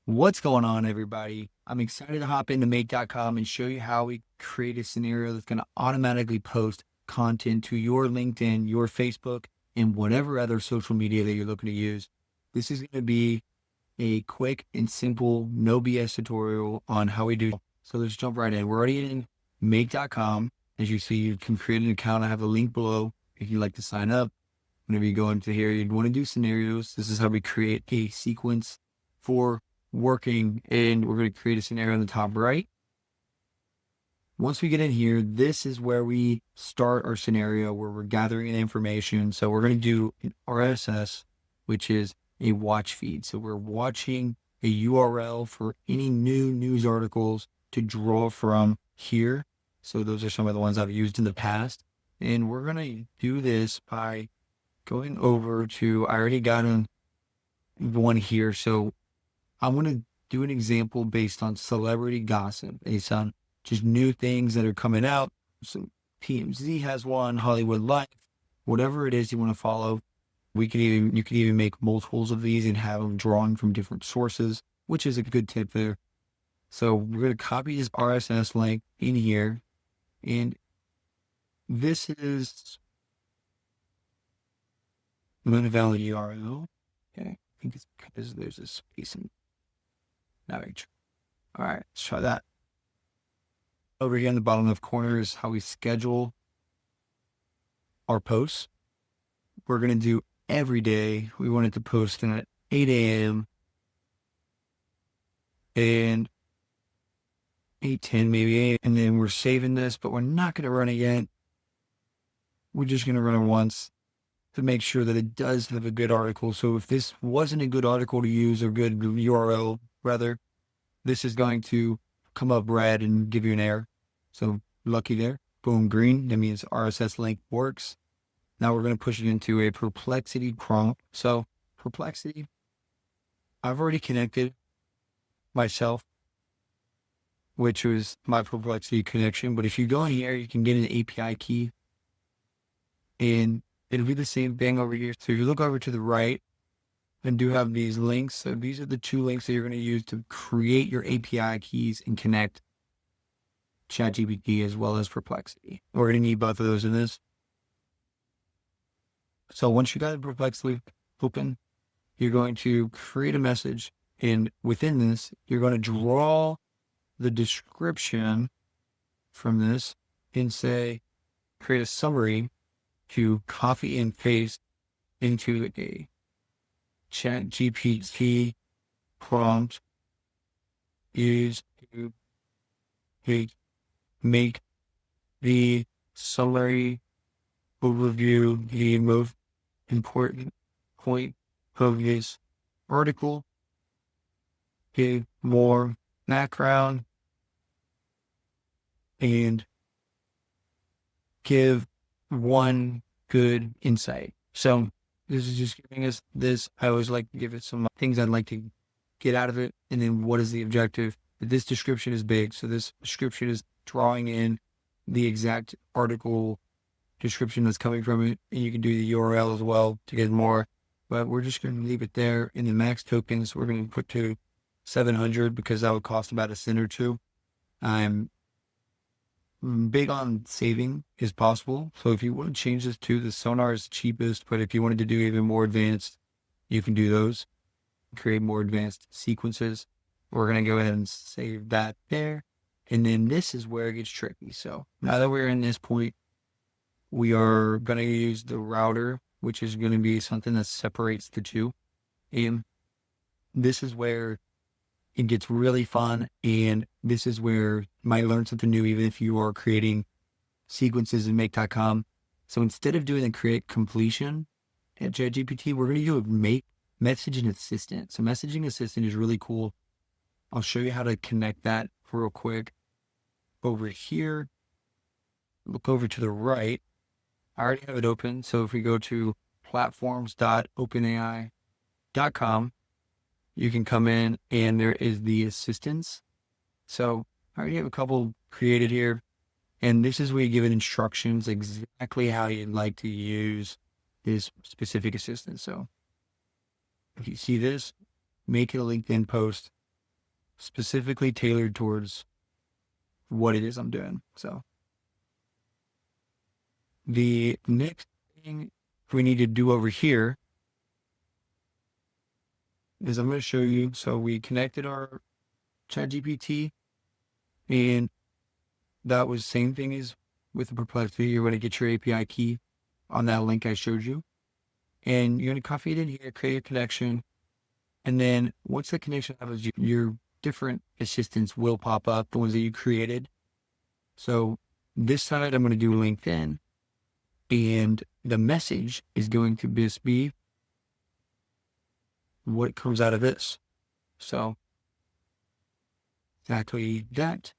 What's going on, everybody? I'm excited to hop into make.com and show you how we create a scenario that's going to automatically post content to your LinkedIn, your Facebook, and whatever other social media that you're looking to use. This is going to be a quick and simple, no BS tutorial on how we do. So let's jump right in. We're already in make.com. As you see, you can create an account. I have a link below if you'd like to sign up. Whenever you go into here, you'd want to do scenarios. This is how we create a sequence for working, and we're going to create a scenario in the top right. Once we get in here, this is where we start our scenario where we're gathering the information. So we're going to do an RSS, which is a watch feed. So we're watching a URL for any new news articles to draw from here. So those are some of the ones I've used in the past. And we're going to do this by going over to, I already got one here. So I'm going to do an example based on celebrity gossip, based on just new things that are coming out. So TMZ has one, Hollywood Life, whatever it is you want to follow. You could even make multiples of these and have them drawing from different sources, which is a good tip there. So we're going to copy this RSS link in here. And this is, I'm going to valid URL. Okay. I think it's because there's a space in navigation. All right, let's try that. Over here in the bottom left corner is how we schedule our posts. We're going to do every day. We want it to post at 8 a.m. and 8:10 maybe. And then we're saving this, but we're not going to run it yet. We're just going to run it once to make sure that it does have a good article. So if this wasn't a good article to use, or good URL rather, this is going to come up red and give you an error. So lucky there. Boom, green. That means RSS link works. Now we're going to push it into a Perplexity prompt. So Perplexity, I've already connected myself, which was my Perplexity connection. But if you go in here, you can get an API key and it'll be the same thing over here. So if you look over to the right, and do have these links. So these are the two links that you're going to use to create your API keys and connect ChatGPT as well as Perplexity. We're going to need both of those in this. So once you got Perplexity open, you're going to create a message. And within this, you're going to draw the description from this and say, create a summary to copy and paste into a ChatGPT prompt is to make the summary overview the most important point of this article, give more background, and give one good insight. So this is just giving us this. I always like to give it some things I'd like to get out of it. And then what is the objective? This description is big. So this description is drawing in the exact article description that's coming from it. And you can do the URL as well to get more. But we're just going to leave it there. In the max tokens, we're going to put to 700 because that would cost about a cent or two. I'm big on saving is possible. So if you want to change this to the sonar is cheapest, but if you wanted to do even more advanced, you can do those, create more advanced sequences. We're going to go ahead and save that there. And then this is where it gets tricky. So now that we're in this point, we are going to use the router, which is going to be something that separates the two. And this is where it gets really fun. And this is where you might learn something new, even if you are creating sequences in make.com. So instead of doing the create completion at ChatGPT, we're going to do a make messaging assistant. So messaging assistant is really cool. I'll show you how to connect that real quick. Over here, look over to the right. I already have it open. So if we go to platforms.openai.com, you can come in and there is the assistants. So I already have a couple created here. And this is where you give it instructions exactly how you'd like to use this specific assistant. So if you see this, make it a LinkedIn post. specifically tailored towards what it is I'm doing. So the next thing we need to do over here is I'm going to show you. So we connected our ChatGPT, and that was the same thing as with the Perplexity. You're going to get your API key on that link I showed you, and you're going to copy it in here, create a connection, and then once the connection happens, your different assistants will pop up, the ones that you created. So this side, I'm going to do LinkedIn, and the message is going to just be what comes out of this. So exactly that.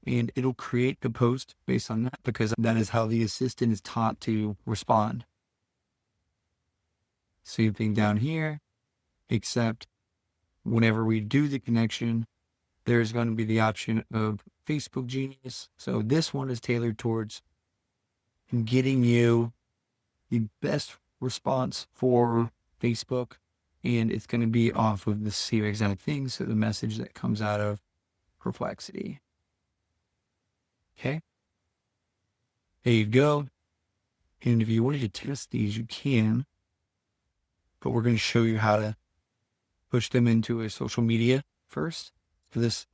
And it'll create the post based on that, because that is how the assistant is taught to respond. Same thing down here, except whenever we do the connection, there's going to be the option of Facebook Genius. So this one is tailored towards getting you the best response for Facebook, and it's going to be off of the same exact thing. So the message that comes out of Perplexity. Okay. There you go. And if you wanted to test these, you can, but we're going to show you how to push them into a social media first. For this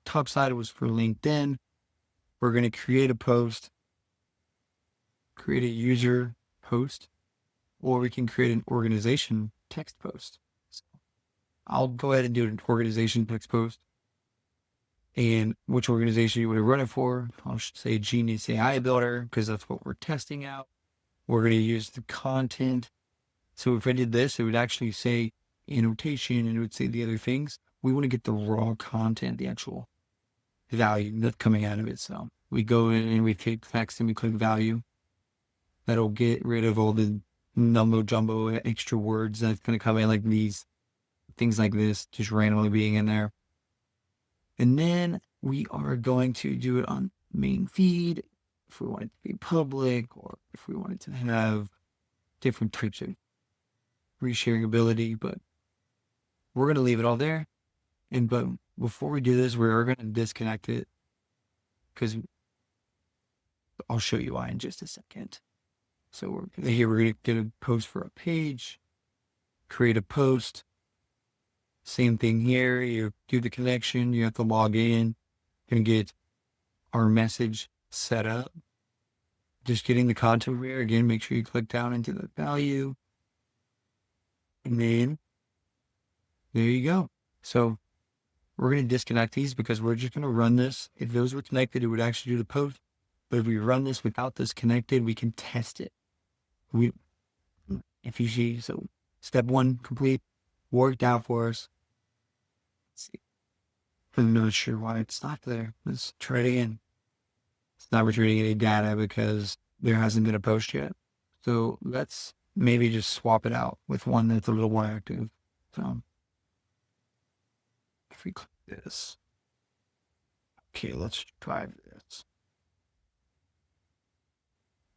top side was for LinkedIn. We're going to create a post, create a user post, or we can create an organization text post. So I'll go ahead and do an organization text post. And which organization you want to run it for, I'll say Genius AI Builder, because that's what we're testing out. We're going to use the content. So if I did this, it would actually say annotation, and it would say the other things. We want to get the raw content, the actual value that's coming out of it. So we go in and we take text and we click value. That'll get rid of all the mumbo jumbo extra words that's going to come in, like these things like this, just randomly being in there. And then we are going to do it on main feed if we want it to be public, or if we want it to have different types of resharing ability, but we're going to leave it all there. But before we do this, we're going to disconnect it, because I'll show you why in just a second. So we're going to get a post for a page, create a post. Same thing here. You do the connection. You have to log in and get our message set up. Just getting the content here. Again, make sure you click down into the value. And then there you go. So we're going to disconnect these, because we're just going to run this. If those were connected, it would actually do the post. But if we run this without this connected, we can test it. If you see, so step 1 complete, worked out for us. Let's see. I'm not sure why it stopped there. Let's try it again. It's not returning any data because there hasn't been a post yet. So let's maybe just swap it out with one that's a little more active. So if we click this, okay, let's try this.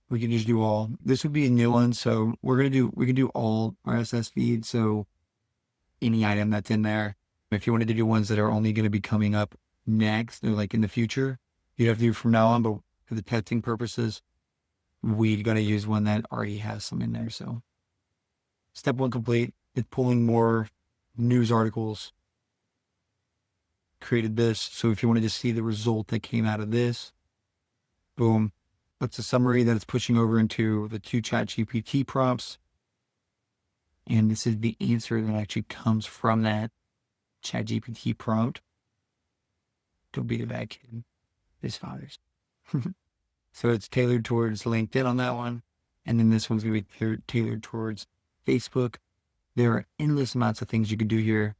We can just do all. This would be a new one. So we can do all RSS feeds. So any item that's in there. If you wanted to do ones that are only going to be coming up next, or like in the future, you'd have to do from now on. But for the testing purposes, we're going to use one that already has some in there. So step 1 complete. It's pulling more news articles. Created this. So if you wanted to see the result that came out of this, boom. That's a summary that it's pushing over into the 2 ChatGPT prompts. And this is the answer that actually comes from that ChatGPT prompt. Don't be the bad kid. His father's. So it's tailored towards LinkedIn on that one. And then this one's going to be tailored towards Facebook. There are endless amounts of things you can do here.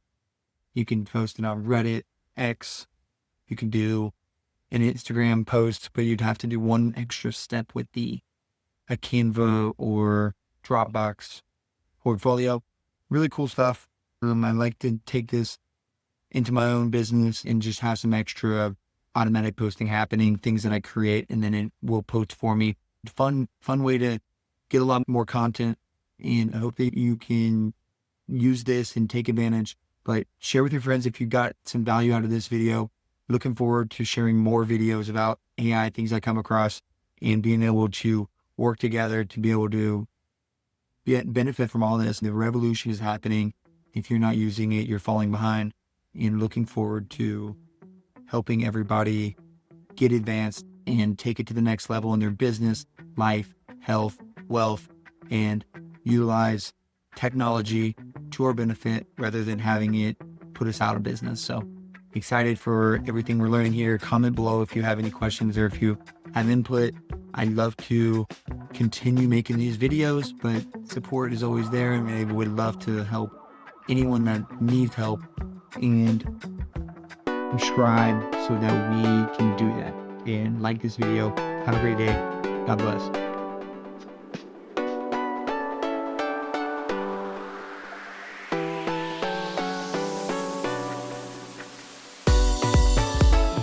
You can post it on Reddit, X. You can do an Instagram post, but you'd have to do one extra step with a Canva or Dropbox portfolio. Really cool stuff. I like to take this into my own business and just have some extra automatic posting happening, things that I create, and then it will post for me. Fun way to get a lot more content. And I hope that you can use this and take advantage But share with your friends if you got some value out of this video. Looking forward to sharing more videos about AI, things I come across, and being able to work together to be able to benefit from all this. The revolution is happening. If you're not using it, you're falling behind. And looking forward to helping everybody get advanced and take it to the next level in their business, life, health, wealth, and utilize technology to our benefit rather than having it put us out of business. So excited for everything we're learning here. Comment below if you have any questions or if you have input. I'd love to continue making these videos, but support is always there, and I would love to help anyone that needs help, and subscribe so that we can do that. And like this video. Have a great day. God bless.